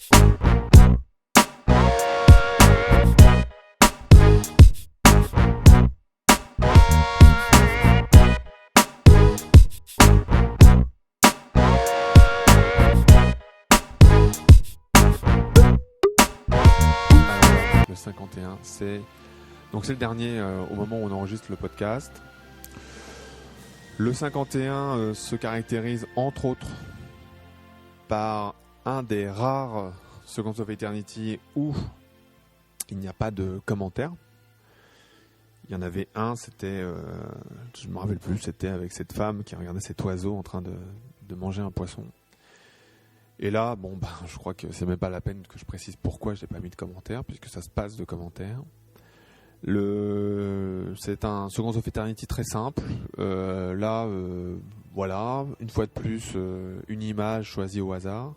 Le 51, c'est le dernier au moment où on enregistre le podcast. Le 51 se caractérise entre autres par un des rares Seconds of Eternity où il n'y a pas de commentaires. Il y en avait un, c'était, je ne me rappelle plus, c'était avec cette femme qui regardait cet oiseau en train de manger un poisson. Et là, je crois que c'est même pas la peine que je précise pourquoi je n'ai pas mis de commentaires, puisque ça se passe de commentaires. C'est un Seconds of Eternity très simple. Voilà, une fois de plus, une image choisie au hasard.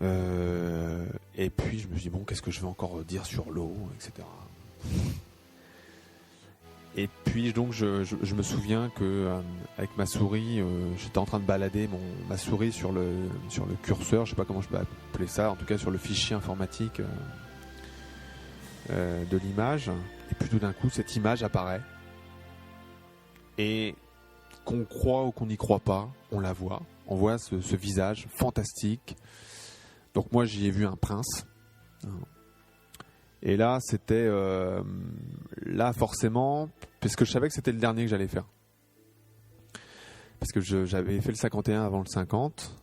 Et puis je me dis qu'est-ce que je vais encore dire sur l'eau, etc. Et puis donc je me souviens que avec ma souris, j'étais en train de balader ma souris sur le curseur, je sais pas comment je peux appeler ça, en tout cas sur le fichier informatique de l'image. Et puis tout d'un coup cette image apparaît et qu'on croit ou qu'on n'y croit pas, on la voit. On voit ce visage fantastique. Donc moi j'y ai vu un prince. Et là, c'était là forcément, parce que je savais que c'était le dernier que j'allais faire. Parce que j'avais fait le 51 avant le 50.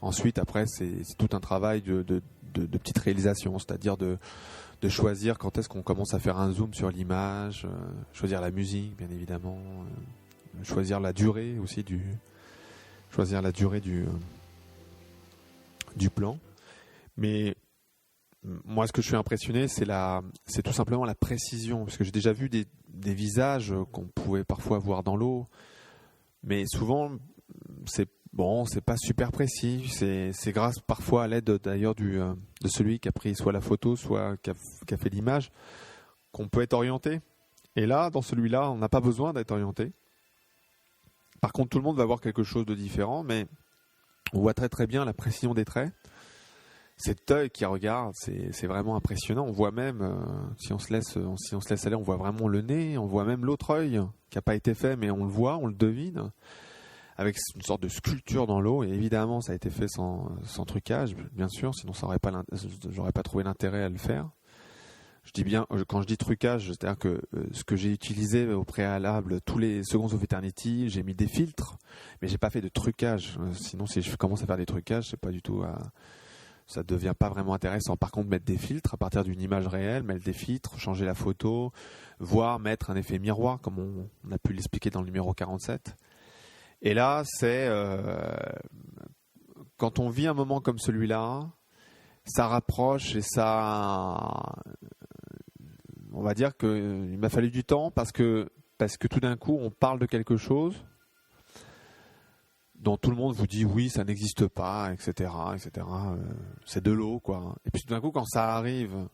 Ensuite, après, c'est tout un travail de petite réalisation, c'est-à-dire de choisir quand est-ce qu'on commence à faire un zoom sur l'image, choisir la musique, bien évidemment, choisir la durée aussi du plan. Mais moi, ce que je suis impressionné, c'est tout simplement la précision, parce que j'ai déjà vu des visages qu'on pouvait parfois voir dans l'eau, mais souvent c'est pas super précis. C'est grâce parfois à l'aide d'ailleurs de celui qui a pris soit la photo, soit qui a fait l'image, qu'on peut être orienté. Et là, dans celui-là, on n'a pas besoin d'être orienté. Par contre, tout le monde va voir quelque chose de différent, mais on voit très très bien la précision des traits. Cet œil qui regarde, c'est vraiment impressionnant. On voit même, si on se laisse aller, on voit vraiment le nez, on voit même l'autre œil qui n'a pas été fait, mais on le voit, on le devine, avec une sorte de sculpture dans l'eau. Et évidemment, ça a été fait sans trucage, bien sûr, sinon j'aurais pas trouvé l'intérêt à le faire. Je dis bien, quand je dis trucage, c'est-à-dire que ce que j'ai utilisé au préalable, tous les Seconds of Eternity, j'ai mis des filtres, mais j'ai pas fait de trucage. Sinon, si je commence à faire des trucages, c'est pas du tout ça devient pas vraiment intéressant. Par contre, mettre des filtres à partir d'une image réelle, mettre des filtres, changer la photo, voire mettre un effet miroir, comme on a pu l'expliquer dans le numéro 47. Et là, c'est quand on vit un moment comme celui-là, ça rapproche et ça, on va dire qu'il m'a fallu du temps parce que tout d'un coup, on parle de quelque chose dont tout le monde vous dit oui, ça n'existe pas, etc. C'est de l'eau, quoi. Et puis tout d'un coup, quand ça arrive,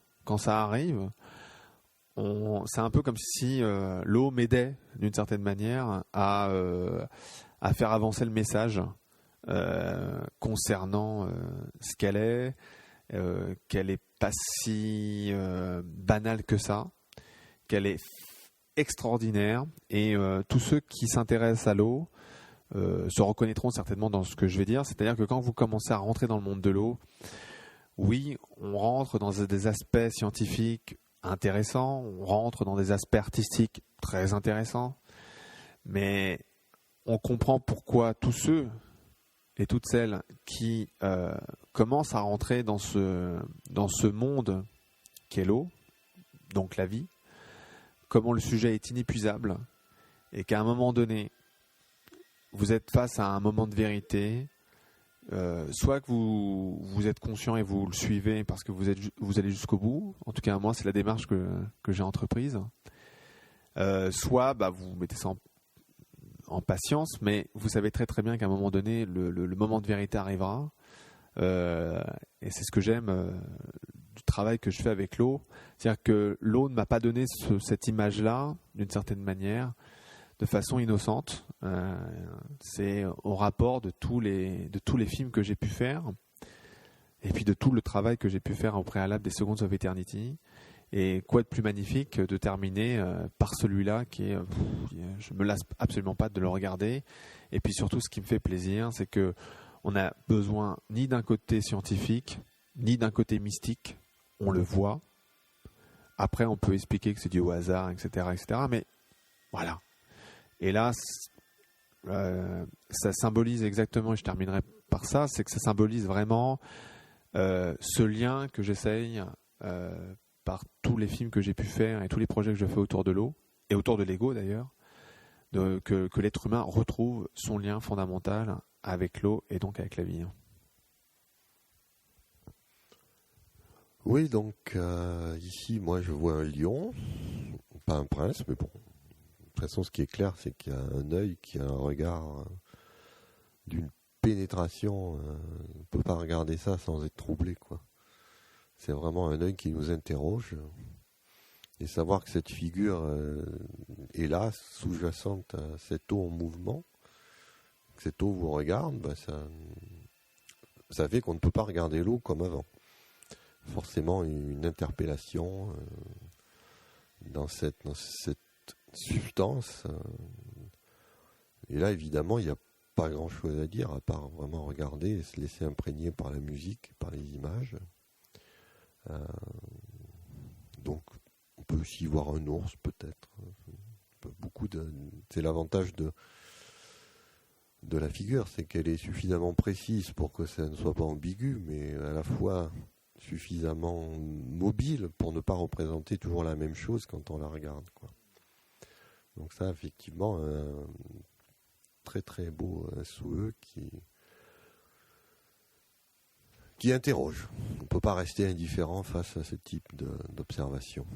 c'est un peu comme si l'eau m'aidait d'une certaine manière à faire avancer le message concernant ce qu'elle est, qu'elle est pas si banale que ça, qu'elle est extraordinaire. Et tous ceux qui s'intéressent à l'eau se reconnaîtront certainement dans ce que je vais dire. C'est-à-dire que quand vous commencez à rentrer dans le monde de l'eau, oui, on rentre dans des aspects scientifiques intéressants, on rentre dans des aspects artistiques très intéressants, mais on comprend pourquoi tous ceux et toutes celles qui commencent à rentrer dans ce monde qu'est l'eau, donc la vie, comment le sujet est inépuisable et qu'à un moment donné, vous êtes face à un moment de vérité, soit que vous êtes conscient et vous le suivez parce que vous allez jusqu'au bout. En tout cas, moi, c'est la démarche que j'ai entreprise. Soit vous mettez ça en patience, mais vous savez très très bien qu'à un moment donné, le moment de vérité arrivera. Et c'est ce que j'aime du travail que je fais avec l'eau. C'est-à-dire que l'eau ne m'a pas donné cette image-là, d'une certaine manière, de façon innocente. C'est au rapport de tous les films que j'ai pu faire, et puis de tout le travail que j'ai pu faire au préalable des Seconds of Eternity. Et quoi de plus magnifique de terminer par celui-là qui est, je me lasse absolument pas de le regarder. Et puis surtout, ce qui me fait plaisir, c'est que on n'a besoin ni d'un côté scientifique, ni d'un côté mystique. On le voit. Après, on peut expliquer que c'est dû au hasard, etc., etc. Mais voilà. Et là, ça symbolise exactement, et je terminerai par ça, c'est que ça symbolise vraiment ce lien que j'essaye par tous les films que j'ai pu faire et tous les projets que je fais autour de l'eau, et autour de l'ego d'ailleurs, que l'être humain retrouve son lien fondamental avec l'eau et donc avec la vie. Oui, donc ici, moi, je vois un lion, pas un prince, mais bon. De toute façon, ce qui est clair, c'est qu'il y a un œil qui a un regard d'une pénétration. On ne peut pas regarder ça sans être troublé, quoi. C'est vraiment un œil qui nous interroge. Et savoir que cette figure est là, sous-jacente à cette eau en mouvement, que cette eau vous regarde, ça fait qu'on ne peut pas regarder l'eau comme avant. Forcément, une interpellation dans cette substance. Et là, évidemment, il n'y a pas grand-chose à dire, à part vraiment regarder et se laisser imprégner par la musique, par les images. Donc, on peut aussi voir un ours, peut-être. C'est l'avantage de la figure, c'est qu'elle est suffisamment précise pour que ça ne soit pas ambigu, mais à la fois suffisamment mobile pour ne pas représenter toujours la même chose quand on la regarde, quoi. Donc ça, effectivement, un très très beau SOE qui interroge. On ne peut pas rester indifférent face à ce type d'observation.